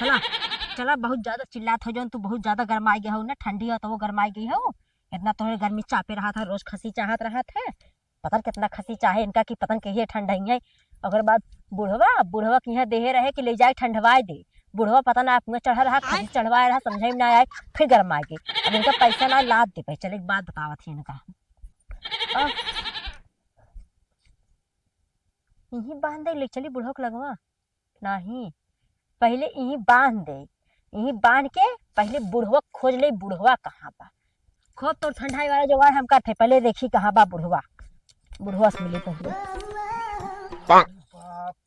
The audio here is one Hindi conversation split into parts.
चला चला, बहुत ज्यादा चिल्लात हो जो तू, बहुत ज्यादा गरमाई गया हो ना, ठंडी हो तो वो गरमाई गई हो। इतना तो गर्मी चापे रहा था, रोज खसी चाहत रहा था। पता कितना खसी चाहे इनका की पतंग कहिए ठंड है। अगर बात बुढ़वा बुढ़वा की यहाँ देहे रहे कि ले जाए ठंडवाए दे। बुढ़वा पता ना अपने चढ़ा रहा, खसी चढ़वाए रहा, समझे ना आए, फिर गरमाए गई। अब इनका पैसा ना लाद दे भाई। चल एक बात बतावा थी इनका, यही बांध दे ले चली बुढ़वा को लगवा। नहीं, पहले यही बांध दे, यही बांध के पहले बुढ़वा खोज ले, बुढ़वा कहाँ बा। खूब तो ठंडाई वाला जुगाड़ हम करते, पहले देखी कहाँ बा बुढ़वा। बुढ़वा से मिले पहले।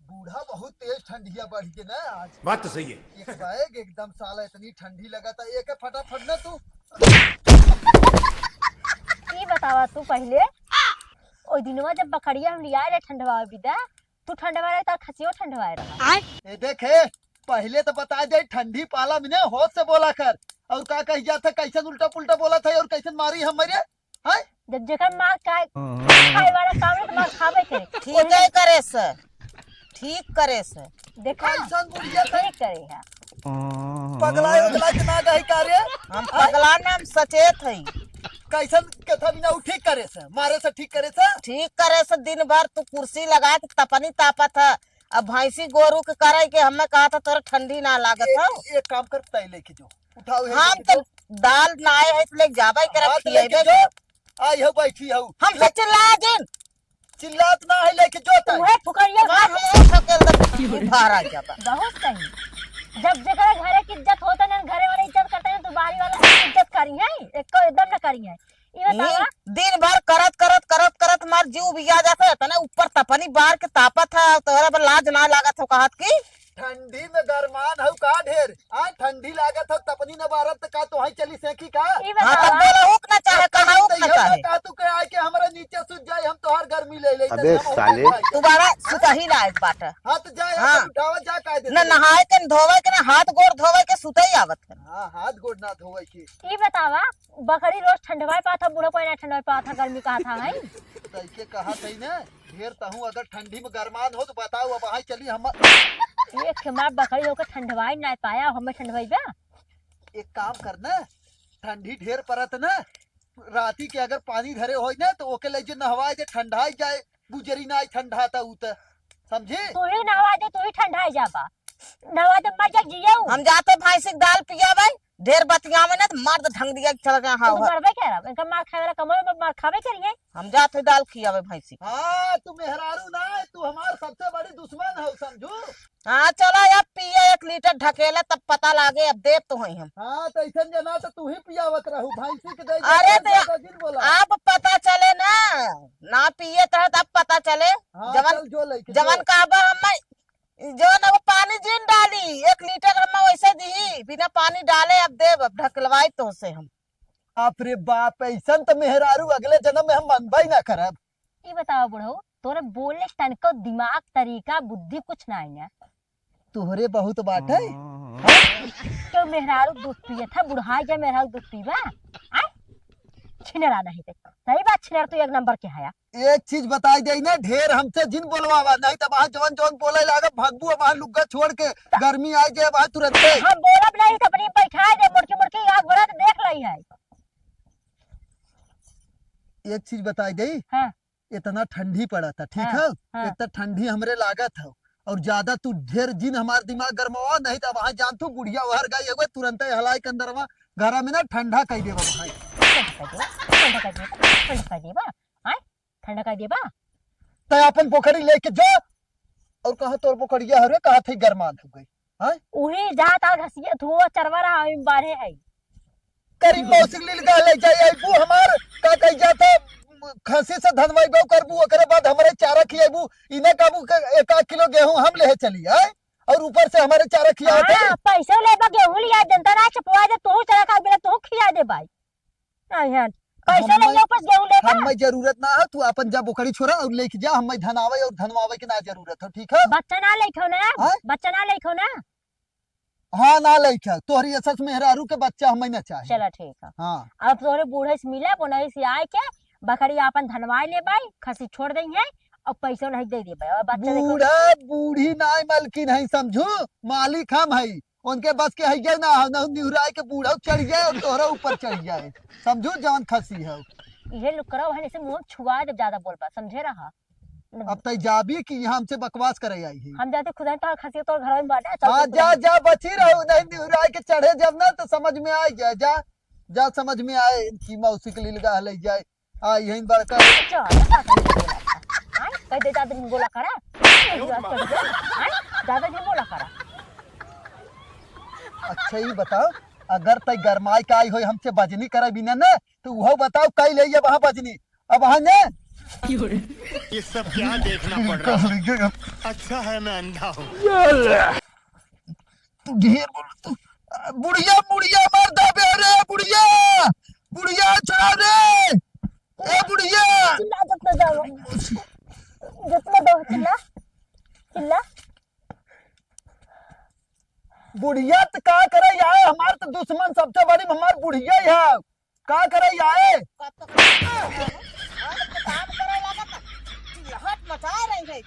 बूढ़ा बहुत तेज ठंडिया बढ़ गई ना आज। बात तो सही है। एक बैग एकदम साला इतनी ठंडी लगा था, एक फटाफट ना तू। ये बतावा तू पहले ओ दिनवा जब बकरिया हम लिया रे ठंडवा बिदा, तू ठंडवा रहे तो खसियो ठंडवा रहा। ए देखे, पहले तो बता दे ठंडी पाला में होश से बोला कर। और का कही जाता, कैसन उल्टा पुल्टा बोला था और कैसन मारी हमारे हैं। जब जगह मार खाए वाला काम है तो मार खावे के ठीक है करे सर, ठीक करे सर। देखा कैसन बुढ़िया था, ठीक करे है। पगला उगला के ना गई कार्य। हम पगला ना, हम सचेत है। कैसन कथा बिना ठीक करे से, मारे से ठीक करे से। ठीक करे से दिन भर तू कुर्सी लगा के तपनी तापा था। अब भैंसी गोरू के करे के हमें कहा था तोरा ठंडी ना लागत हो। एक काम कर, तय लेके जो उठाओ। हम तो दाल ना आए है तो ले जाबे करे खिएबे। आई हो बैठी हो, हम से चिल्ला जिन चिल्लात ना है, लेके जो तय। तुम्हें फुकरिया मार हम ठके अंदर बाहर आ जाबा। बहुत सही। जब जगह घरे की इज्जत होता ना, घरे वाले इज्जत करते हैं, तो बाहरी वाले की इज्जत करी है, एक को एकदम ना करी है। ये बतावा दिन भर करत करत करत करत मार जीव बिया जाता है ना, ऊपर तपनी बार के तापा था, तोरा पर लाज ना लागत हो कहत की। ठंडी में गरमान हो का ढेर। ठंडी लागत हो तपनी न बारत का तो हाई चली सेकी का। ये हां तो बतावा बोला हुक ना चाहे कहा हुक ना चाहे। का तू के आके हमरा नीचे सुत जाए, हम तोहार गर्मी ले ले। अबे साले। तू बारा सुतही लायक बाट। हाथ जाए, हाँ। उठावा जा का दे ना नहाए के धोवे के ना हाथ गोड़ धोवे के सुतई आवत है। हां, हाथ गोड़ ना धोवे की। ये बतावा बकरी रोज ठंडवाए पा था, बूढ़ा कोई ना ठंडवाए पा था, गर्मी कहा था है। तई के कहा थई ना ढेर तहू अगर ठंडी में गरमान हो तो बताओ, अब हाई चली हम। एक खमार बकरी होकर ठंडवाई ना पाया, हमें ठंडवाई बा। एक काम करना, ठंडी ढेर परत ना, राती के अगर पानी धरे हो ना तो ओके ले जे नहवाए दे, ठंडाई जाए। गुजरी ना ठंडा था उत, समझे। तू ही नहवा दे, तू ही ठंडाई जाबा। नहवा दे मर जा जियो। हम जाते भैंसी के दाल पियावे ढेर बतिया में ना तो मर्द ढंग दिया चल गया। हां तू मरबे कह रहा, इनका मार खाए वाला कमरे में मार खावे करिए। हम जाते दाल खियावे भैंसी। हाँ, तू मेहरारू ना है, तू हमार सबसे बड़ी दुश्मन हो, समझू। हाँ चलो अब पिए 1 लीटर ढकेला तब पता लागे। अब देव तो हुई हम। हाँ तो ऐसा जना तो तू ही पियावत रहू भैंसी के दे। अरे दिन बोला अब पता चले ना, ना पिए तो तब पता चले। हाँ, जवन चल जो लेके जवन कहबा हम जो ना वो पानी जिन डाली 1 लीटर हम वैसे दी बिना पानी डाले। अब देव अब ढकलवाई तो से हम। बाप रे बाप, ऐसा तो मेहरारू अगले जन्म में हम मनबा ही ना करब। ये बताओ बुढ़ो, तोरे बोले तनको दिमाग तरीका बुद्धि कुछ ना है। तोहरे बहुत बात है। तो मेहरारू दूध पिए था, बुढ़ाई जा मेहरारू दूध पीवा। छिनरा नहीं थे, सही बात। छिनर तो 1 नंबर के है। एक चीज बताई दे ना, ढेर हमसे जिन बोलवावा नहीं तो वहाँ जवन जवन बोले लागे भगबू, वहाँ लुग्गा छोड़ के गर्मी आई जाए वहाँ तुरंत। हम बोलब नहीं तो अपनी बैठा दे, मुड़के मुड़के आग बढ़ा तो देख लई है। एक चीज बताई दे। हाँ। इतना ठंडी पड़ा था, ठीक हाँ, है। हाँ। इतना ठंडी हमरे लागत है और ज्यादा तू ढेर जिन हमार दिमाग गरमावा नहीं तो वहाँ जान तू बुढ़िया उहर गई एगो तुरंत हलाई के अंदर घर में ना ठंडा कई देवा भाई। ठंडा कर देबा। तय अपन पोखरी लेके जा और कहा तोर पोखरिया हरे कहा थे गरमान हो गई। हां उही जात आ घसिया धुओ चरवरा आइ बारे है। करी मौसिक लील गा ले जाई बू हमार का कही जाता खसी से धनवाई गौ करबू, ओकरे बाद हमरे चारा खियाबू। इने काबू 1 किलो गेहूं हम ले चली है और ऊपर से हमारे चारा खिया होते। पैसा लेबा गेहूं लिया जनता ना चपवा दे, तू चरा का बिना तू खिया दे भाई। हां पैसा ले ऊपर गेहूं लेबा। हमें जरूरत ना है, तू अपन जा बोखड़ी छोड़ा और लेके जा। हमें धनावे और धनवावे की ना जरूरत है, ठीक है। बच्चा ना लेखो ना, बच्चा ना लेखो ना। हाँ ना लेके तोहरी सच मेहरारू के बच्चा हमें ना चाहिए। चला ठीक है। हाँ अब तोरे बूढ़े से मिला बोनई से आए के बकरी अपन धनवाई ले भाई, खसी छोड़ दई है और पैसा नहीं दे दे भाई। और बच्चा देखो बूढ़ा बूढ़ी नाई मलकिन है, समझू। मालिक हम है उनके बस के है ना निहुराए के बूढ़ा चढ़ जाए और तोहरा ऊपर चढ़ जाए। समझू जवन खसी है ये लोग करो है ऐसे मुंह छुआ जब ज्यादा बोल पा समझे रहा। अब तय जाबी कि यहाँ हमसे बकवास करे आई है। हम जाते खुदा तो खसी तो घर में बांटा चल हाँ जा जा बची रहो नहीं निहुराए के चढ़े जब ना तो समझ में आ जाए। जा जा समझ में आए कि मौसी के लिए ले जाए आ यही बड़का कह दे ज्यादा दिन बोला करा ज्यादा दिन बोला करा। अच्छा ही बताओ अगर तय गरमाई का आई हो हमसे बजनी करे बिना ना तो वो बताओ कई ले वहां बजनी अब वहां ने ये सब क्या देखना पड़ रहा है? अच्छा है मैं अंधा हूँ। तू ढेर बोल तू बुढ़िया बुढ़िया मार दबे रे बुढ़िया बुढ़िया चढ़ा रे ए बुढ़िया चिल्ला जितना जाओ जितना दो चिल्ला चिल्ला बुढ़िया तो का करे आए हमार तो दुश्मन सबसे बड़ी हमार बुढ़िया ही है का करे आए काम करे लागत चिल्लाहट मचा रही है। एक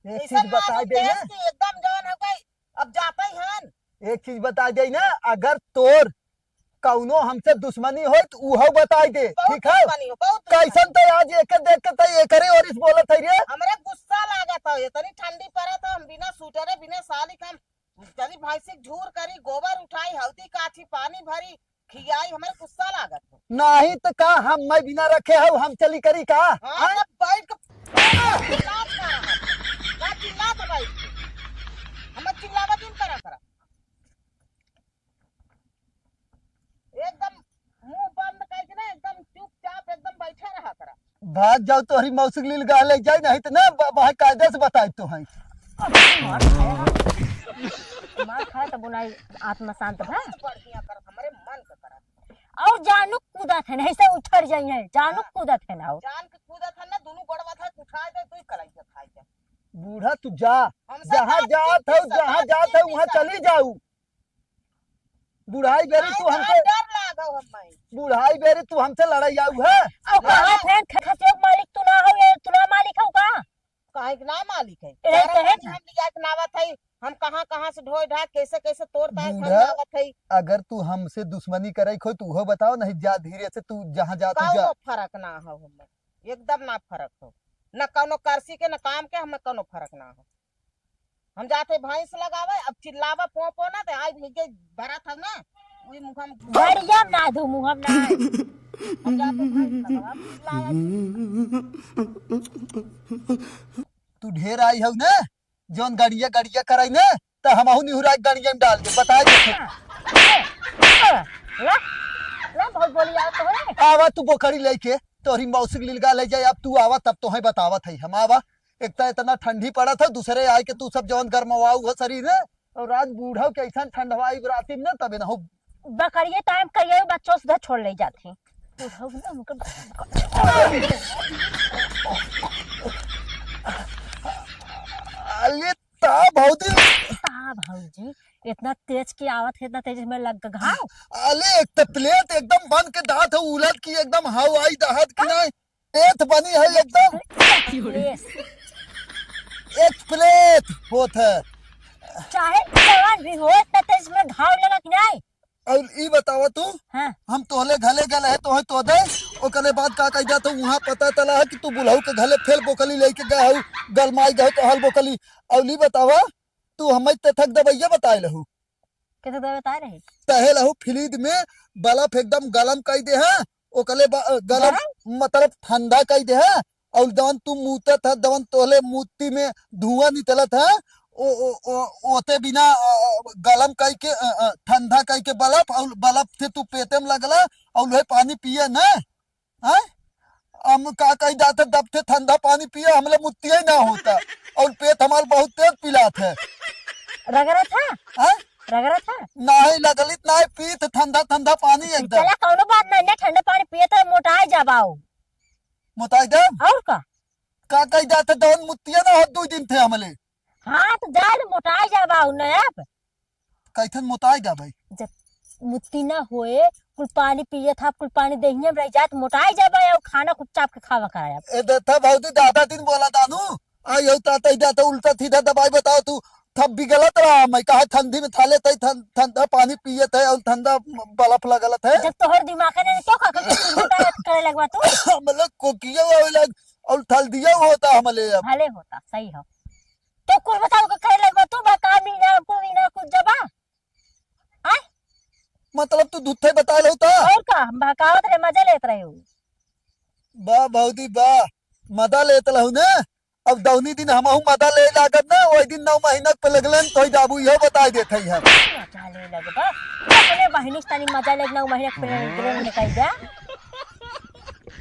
ऐसा चीज बता दे देश की एकदम जवान हो गई अब जाता ही हन। एक चीज बता दे ना अगर तोर कौनो हमसे दुश्मनी हो तो उहो बता दे ठीक है। कैसन तो आज एक देख के तो एकरे और इस बोलत है रे हमरे गुस्सा लागत है इतनी ठंडी पड़े तो हम बिना सूटरे बिना साली हम जदी भैंसी झूर करी गोबर उठाई हल्दी काठी पानी भरी खियाई हमारे गुस्सा लागत है। नहीं तो का हम मैं बिना रखे हो हम चली करी का हाँ जब बैठ के चिल्लात कर रहा है का चिल्लात बैठ के हम चिल्लावा दिन करा करा एकदम मुंह बंद करके ना एकदम चुपचाप एकदम बैठे रहा करा। भाग जाओ तो हरी मौसी के लिए ले जाए नहीं तो ना वहाँ कायदे से बताए तो है मार खाया तो बुनाई आत्मा शांत है बढ़िया कर हमारे मन का करा और जानू कूदा थे नहीं से उछड़ जाइए जानू कूदा थे ना जान के कूदा था ना दोनों गड़वा था उठाए दे तू कलाई के खाई जा बूढ़ा तू जा हमसे जहाँ बात जात की हो जहाँ जात हो वहाँ चली जाऊ बुढ़ाई बेरी तू हमसे डर लागो हमें बुढ़ाई बेरी तू हमसे लड़ाई आऊ है और कहां फैन खसियों मालिक तू ना हो ये तू ना मालिक हो का काहे के ना मालिक है ए, सारा कहे काम हम लिया के नावत है हम कहां से ढोई ढाक कैसे कैसे तोड़ता है हम बूढ़ा, नावत है। अगर तू हमसे दुश्मनी करे खो तू हो बताओ नहीं जा धीरे से तू जहाँ जा तू जा कौनो फर्क ना हो हमें एकदम ना फर्क हो न कौनो करसी के न काम के हमें कौनो फर्क ना हो। हम जाते भैंस लगावे अब चिल्लावा पो पो ना तो आज भीगे भरा था ना वही मुंह हम बढ़िया ना दो मुंह हम ना हम जाते भैंस लगावा चिल्लाया तू ढेर आई हो ना जौन गड़िया गड़िया कराई ना तो हमहू निहुराई गड़िया में डाल दे बता दे ना बहुत बोली आओ तो है आवा तू बोकड़ी लेके तोहरी मौसी के लिए ले जाए अब तू आवा तब तो है बतावत है हम आवा एक तो इतना ठंडी पड़ा था दूसरे आए के तू सब जौन गरमवाऊ हो शरीर है और आज बूढ़ा के ऐसा ठंडवाई राती में ना तबे ना हो बकरिए टाइम करिए बच्चों से छोड़ ले जाती अरे ता भौजी भाजी इतना तेज की आवत है इतना तेज में लग घाव अले एक तो प्लेट एकदम बन के दात है उलट की एकदम हवाई दहत की ना पेट बनी है एकदम एक प्लेट होत है चाहे जवान भी हो इतना तेज में घाव लगा कि नहीं। और ई बतावा तू हाँ हम तोहले घले गले है तो तो दे ओकरे बाद का कह जाता वहां पता चला है कि तू बुलहू के घले फेल बोकली लेके गए हो गलमाई गए तो हल बोकली और ली बतावा तू हमें तथक दबैया बताए लहू कैसे दवा बता रहे तहे लहू फिलीद में बर्फ एकदम गलम कई दे है ओकले गलम मतलब ठंडा कई दे है और जवन तू मुतत है जवन तोहले मूती में धुआं निकलत है ओते बिना गलम कई के ठंडा कई के बर्फ से तू पेटे में लगला और वही पानी पिए ना है हम का कही जाते दब से ठंडा पानी पिए हमले मुत्तिया ही ना होता और पेट हमारे बहुत तेज पिलात है रगड़ा था है रगड़ा था नहीं लगलित नहीं पीत ठंडा ठंडा पानी एकदम चला कौनो बात नहीं ना ठंडा पानी पिए तो मोटा जाबाओ मुताई दे और का कही जाते दवन मुत्तिया ना हो 2 दिन थे हमले हाँ तो जाए मोटा जाबाओ न अब कैथन मुताई जा भाई जब मुत्ती ना होए कुल पानी पिए था कुल पानी दहिया में रह जात मोटाई जाबा और खाना खूब चाप के खावा कराया ए देखा बहुत ज्यादा दिन बोला दानू आई हो ताता ही जाता उल्टा सीधा दवाई बताओ तू थप भी गलत रहा। मैं कहा ठंडी में थाले तई ठंडा पानी पिए थे और ठंडा बर्फ लगलत है। जब तोहर दिमाग ने क्यों करे लगवा तू? मतलब कोकिया लग और थल दिया होता हमले अब। भले होता सही हो तो कुछ बताओ के करे लगवा तू बता ना कुछ जबा आय मतलब तू दूध बता लो था। और का हम बहकावत रे मजा लेत रहे हो। वाह भौजी वाह, मदा लेत रहू ने। अब दौनी दिन हमहू मदा ले लागत ना, वही दिन 9 महीना पे लगलन तो बाबू इहो बता देते है। मजा ले लगबा अपने बहिनी तनी मजा लेना महीने पे निकल जा।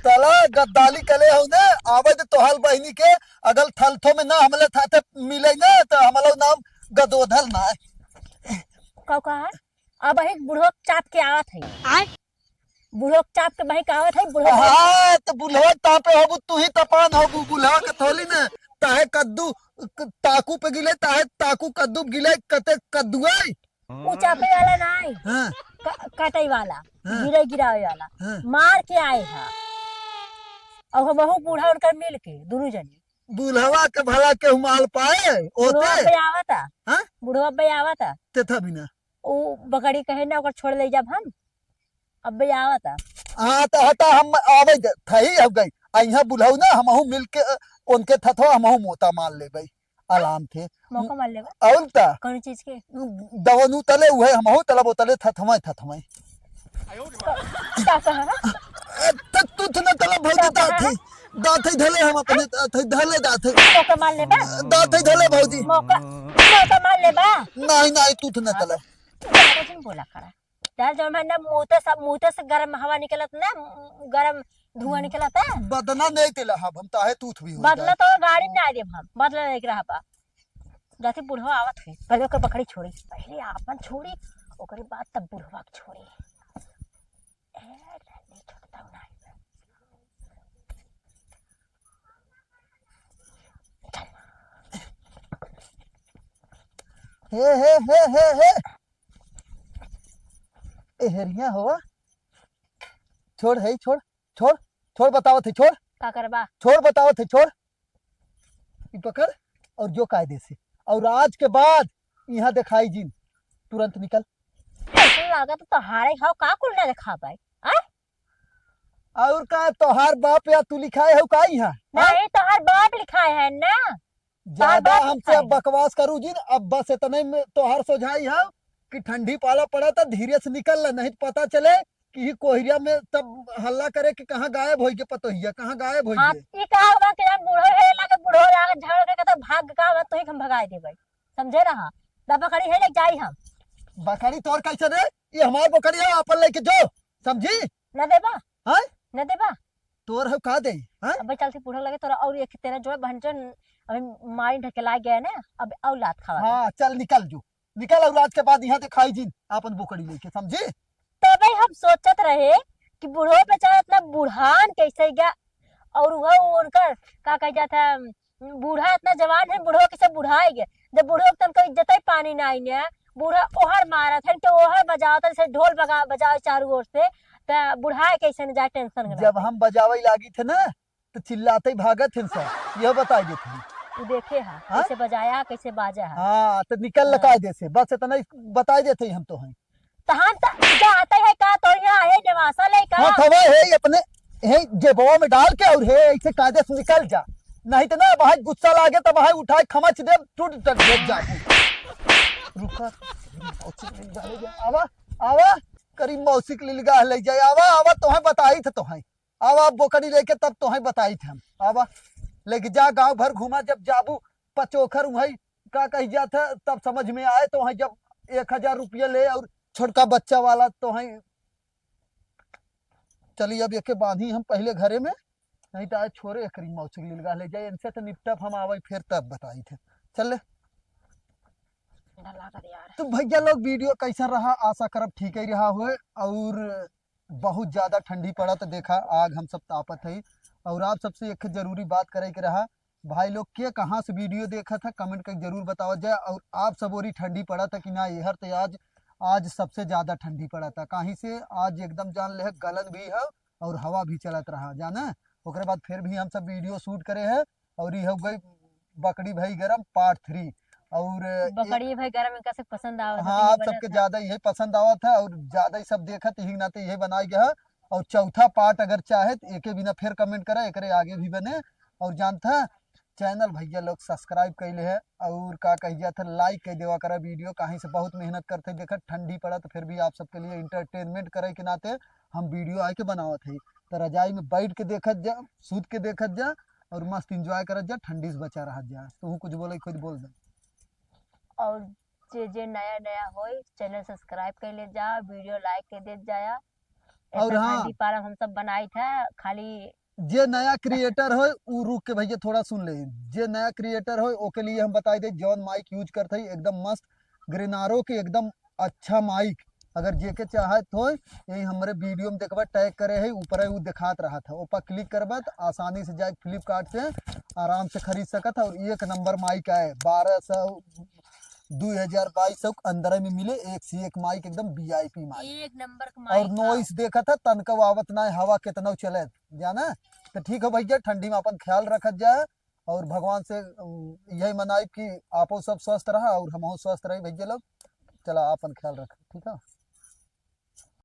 तला गद्दाली कले हूं ने आवे तो तोहल बहिनी के अगल थलथो में ना हमले थाते मिले ना तो हमलो नाम गदोधल ना का कहा अब एक बुढ़ो चाप के आवत है आय बुढ़ो चाप के बही आवत है बुढ़ो। हां तो बुलवा तापे होबू तू ही तपान होबू बुलवा के थोली ने ताहे कद्दू ताकू पे गिले ताहे ताकू कद्दू गिले कते कद्दुआ ऊ चापे वाला नहीं हां कटाई वाला हाँ। गिरे गिरावे वाला हाँ। मार के आए है और बहु बूढ़ा उनकर मिल के दोनों जनी बुलवा के भला के माल पाए बुढ़वा ओते पे आवता हां बुढ़वा पे आवता ते था बिना ऊ बकरी कहे ना ओकर छोड़ ले जब हम अब भी आवता। हां तो हटा हम आवे थई हो गई अइहा बुलहु ना हमहू मिल के उनके थथो हमहू मोता मार ले गई आराम थे मौका मार लेबा और ता कौन चीज के दवनु तले उहे हमहू तलब तले थथमय का कहा तुथ न तलब भौजी दाथे धले हम अपने धले दाथे मौका मार लेबा दाथे धले भौजी मौका मार लेबा नहीं नहीं तुथ न तलब कुछ बोला करा यार जब मैंने मुंह से गरम हवा निकलत ना गरम धुआं निकलता है बदना नहीं तेला हम ताहे तूथ भी हो बदला तो गाड़ी में आ देब हम बदला नहीं रहा बा जाते बुढ़वा आवत है पहले ओकर बकरी छोड़ी पहले आपन छोड़ी ओकरे बाद तब बुढ़वा के छोड़ी ए नहीं छोड़ता हूं ना हे ए हेरिया हो छोड़ है छोड़ छोड़ छोड़ बताओ थे छोड़ का करबा छोड़ बताओ थे छोड़ ई पकड़ और जो कायदे से और आज के बाद यहाँ दिखाई जिन तुरंत निकल ऐसे लागत तो हारे खाओ का कुल ना दिखा पाए और का तोहार बाप या तू लिखाए हो का यहाँ नहीं तो हर बाप लिखाए है ना ज्यादा बाप हमसे लिखाए अब बकवास करू जिन अब बस इतने में तोहार सोझाई है कि ठंडी पाला पड़ा था धीरे से निकल नहीं तो पता चले कि कोहरिया में तब हल्ला करे कि कहाँ गायब होई के पतोहिया कहाँ गायब होई हां के ये कहा हुआ कि बूढ़ो है लागे बूढ़ो लागे झड़ के तो भाग का बात तो ही हम भगाए देबे समझे रहा दबा खड़ी है ले जाई हम बकरी तोर कैसे रे ये हमार बकरी है अपन लेके जो समझी न देबा हां न देबा तोर है का दे हां अब चलते बूढ़ो लगे तोरा और एक तेरा जो है भंजन अभी मारी ढकेला गया ना अब औलाद खावा हां चल निकल जो निकल और आज के बाद यहाँ दिखाई जिन अपन बकरी लेके समझी तो भाई हम सोचत रहे कि बूढ़ो बेचारा इतना बूढ़ान कैसे गया और वो उनका का कह जाता बूढ़ा इतना जवान है बूढ़ो कैसे बुढ़ाई गया जब बूढ़ो तनका इज्जत ही पानी ना आई ने बूढ़ा ओहर मारा था तो ओहर बजावता जैसे ढोल बजाओ चारों ओर से तो बुढ़ाए कैसे न जाए टेंशन जब हम बजावे लागी थे ना तो चिल्लाते ही भागत थे सब यह बताई देते तू देखे है कैसे बजाया कैसे बाजा है हाँ तो निकल लगा दे से बस इतना बताई देते हम तो हैं तहां जाता है का तो यहाँ है निवासा ले का हाँ थवा है अपने है जेबवा में डाल के और है ऐसे कायदे से निकल जा नहीं तो ना वहां गुस्सा लागे तो वहां उठाए खमच दे टूट तक गिर जा रुका आवा आवा करीब मौसी के लिलगा ले जाए आवा आवा तोहे बताई थे तोहे आवा बोकड़ी लेके तब तोहे बताई थे हम आवा लेके जा गांव भर घुमा जब जाबू पचोखर वही का कही जाता तब समझ में आए तो वही जब 1000 रुपया ले और छोटका बच्चा वाला तो है चलिए अब एक बांधी हम पहले घरे में नहीं तो आज छोरे करी मौसी के लिलगा ले जाए इनसे तो निपटप हम आवे फिर तब बताई थे चल तो भैया लोग वीडियो कैसा रहा आशा करब ठीक ही रहा हुए और बहुत ज्यादा ठंडी पड़ा तो देखा आग हम सब तापत है और आप सबसे एक जरूरी बात करे के रहा भाई लोग के कहाँ से वीडियो देखा था कमेंट कर जरूर बताओ जाए और आप सब और ठंडी पड़ा था कि ना यहर तो आज सबसे ज्यादा ठंडी पड़ा था कहीं से आज एकदम जान ले गलन भी है और हवा भी चलत रहा जाना ओकरे बाद फिर भी हम सब वीडियो शूट करे हैं और ये हो गई बकरी भाई गरम पार्ट 3 और बकरी भाई गरम में कैसे पसंद आवत है, हाँ तो ये आप बना सबके था। ज्यादा यही पसंद आवत है और ज्यादा ही सब देखत यही नाते यही बनाई गया है। और चौथा पार्ट अगर चाहे तो एके बिना फिर कमेंट करे, एकरे आगे भी बने। और जानता है, चैनल भैया लोग सब्सक्राइब कैले है और का कहिया था लाइक कर देवा करा वीडियो, कहीं से बहुत मेहनत करते देखा ठंडी पड़ा तो फिर भी आप सबके लिए इंटरटेनमेंट करे के नाते हम वीडियो आके बनावत है। तो रजाई में बैठ के देखत जा, सूत के देखत जा और मस्त इंजॉय करत जा, ठंडी से बचा रह जा। तू कुछ बोले खुद बोल दे। और जे जे नया नया होई चैनल सब्सक्राइब कर ले जा, वीडियो लाइक कर दे जाया। और इतना हाँ, ठंडी पारा हम सब बनाई था खाली। जे नया क्रिएटर हो उ रुक के भैया थोड़ा सुन ले। जे नया क्रिएटर हो ओके लिए हम बताई दे जौन माइक यूज करते ही एकदम मस्त ग्रेनारो के एकदम अच्छा माइक। अगर जेके चाहत हो यही हमारे वीडियो में देखबा टैग करे है ऊपर है वो दिखात रहा था, ऊपर क्लिक करबा तो आसानी से जाके फ्लिपकार्ट से आराम से खरीद सकत है। और एक नंबर माइक आए 1200 2022 के अंदर में मिले, एक से एक माइक एकदम वीआईपी माइक। एक नंबर का और माइक नॉइस देखा था तनका आवत ना है, हवा कितना चले जाना। तो ठीक है भैया, ठंडी में अपन ख्याल रखत जाए और भगवान से यही मनाई कि आपो सब स्वस्थ रहा और हम स्वस्थ रहे भैया लोग। चला अपन ख्याल रख, ठीक है।